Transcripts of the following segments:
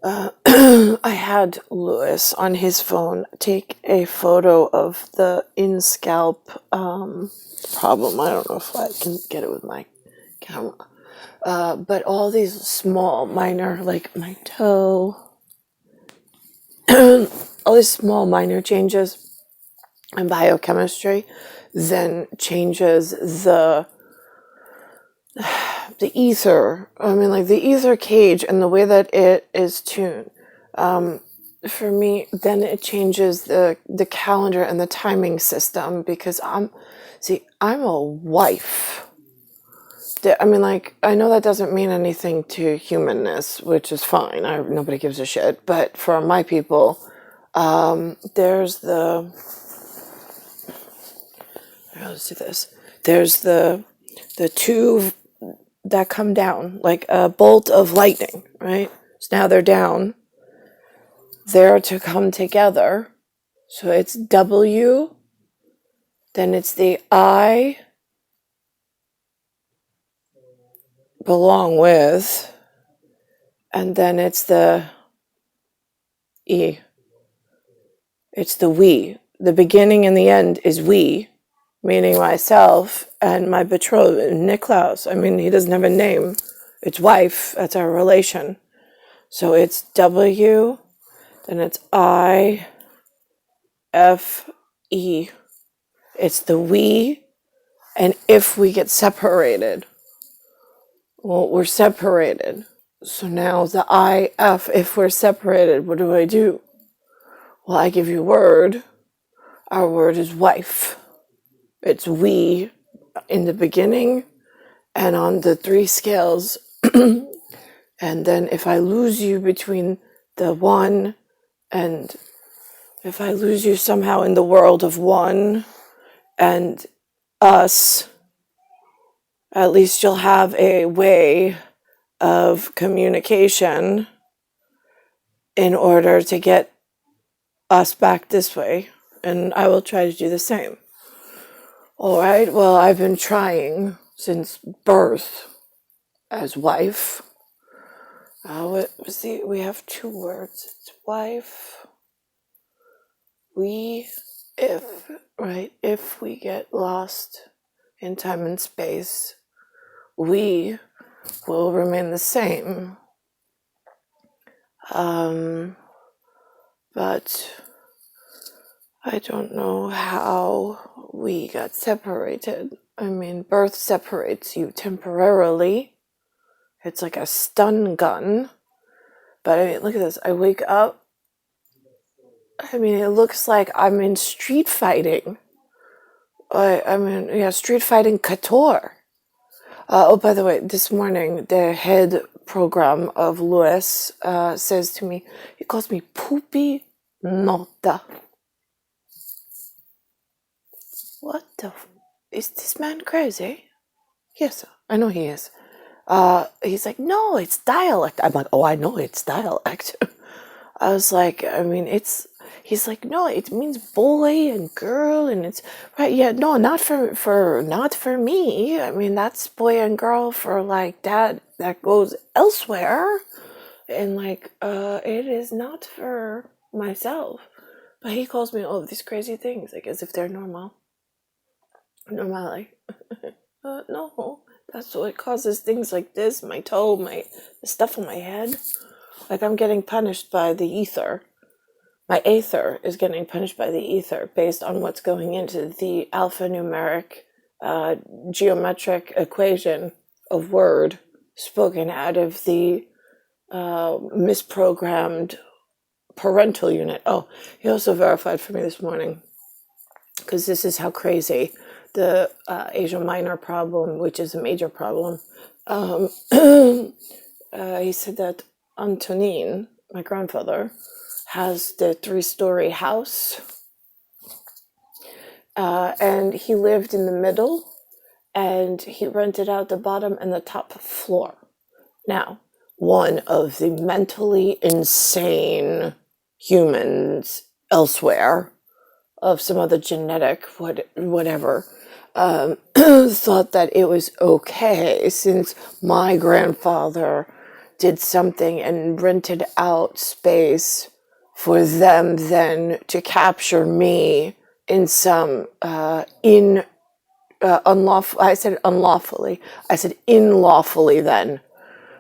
I had Lewis on his phone take a photo of the in-scalp problem. I don't know if I can get it with my camera. But all these small, minor, like my toe, all these small, minor changes in biochemistry then changes the ether. I mean, like the ether cage and the way that it is tuned. For me, then it changes the calendar and the timing system because I'm a wife. I mean, like, I know that doesn't mean anything to humanness, which is fine. Nobody gives a shit. But for my people, there's the. Let's do this. There's the two that come down like a bolt of lightning, right? So now they're down. They're to come together. So it's W, then it's the I belong with, and then it's the E. It's the we. The beginning and the end is we, meaning myself and my betrothed, Niklaus. I mean, he doesn't have a name. It's wife. That's our relation. So it's W, then it's I, F, E. It's the we, and if we get separated, well, we're separated. So now the I, F, if we're separated, what do? Well, I give you a word. Our word is wife. It's we in the beginning and on the 3 scales. And then if I lose you between the 1 and if I lose you somehow in the world of 1 and us, at least you'll have a way of communication in order to get us back this way. And I will try to do the same. All right, well, I've been trying since birth as wife. We have 2 words. It's wife. We, if, right? If we get lost in time and space, we will remain the same. But I don't know how we got separated. I mean, birth separates you temporarily. It's like a stun gun. But I mean, look at this. I wake up. I mean, it looks like I'm in street fighting. Street fighting couture. Oh, by the way, this morning, the head program of Lewis says to me, he calls me Poopy Nota. What the is this man crazy? Yes, sir. I know he is. He's like, no, it's dialect. I'm like, oh, I know it's dialect. I was like, I mean, he's like, no, it means boy and girl, and it's right. Yeah, no, not for me. I mean, that's boy and girl for like that goes elsewhere, and like, it is not for myself. But he calls me all of these crazy things, like as if they're normal. Normally. No, that's what causes things like this, my toe, the stuff on my head. Like I'm getting punished by the ether. My aether is getting punished by the ether based on what's going into the alphanumeric geometric equation of word spoken out of the misprogrammed parental unit. Oh, he also verified for me this morning, because this is how crazy the Asia Minor problem, which is a major problem. He said that Antonin, my grandfather, has the 3-story house, and he lived in the middle, and he rented out the bottom and the top floor. Now, one of the mentally insane humans elsewhere of some other genetic whatever thought that it was okay since my grandfather did something and rented out space for them then to capture me in some unlawful, I said unlawfully, I said unlawfully then,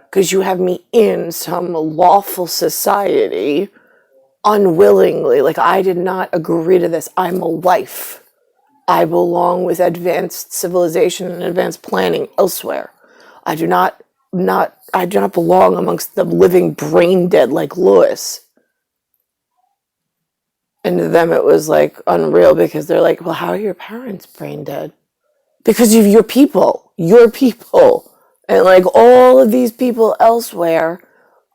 because you have me in some lawful society unwillingly. Like, I did not agree to this. I'm a wife. I belong with advanced civilization and advanced planning elsewhere. I do not belong amongst the living brain dead like Lewis. And to them it was like unreal, because they're like, well, how are your parents brain dead? Because of your people. And like all of these people elsewhere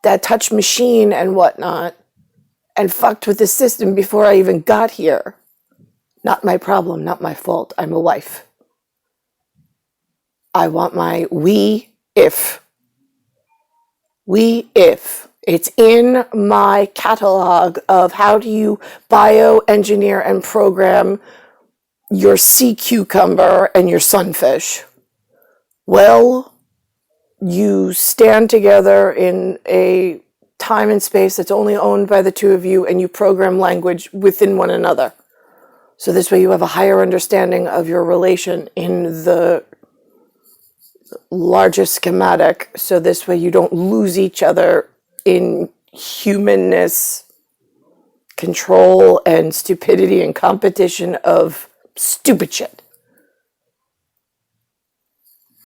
that touched machine and whatnot and fucked with the system before I even got here. Not my problem, not my fault. I'm a wife. I want my we if. It's in my catalog of how do you bioengineer and program your sea cucumber and your sunfish. Well, you stand together in a time and space that's only owned by the two of you, and you program language within one another. So this way you have a higher understanding of your relation in the larger schematic. So this way you don't lose each other in humanness, control, and stupidity and competition of stupid shit.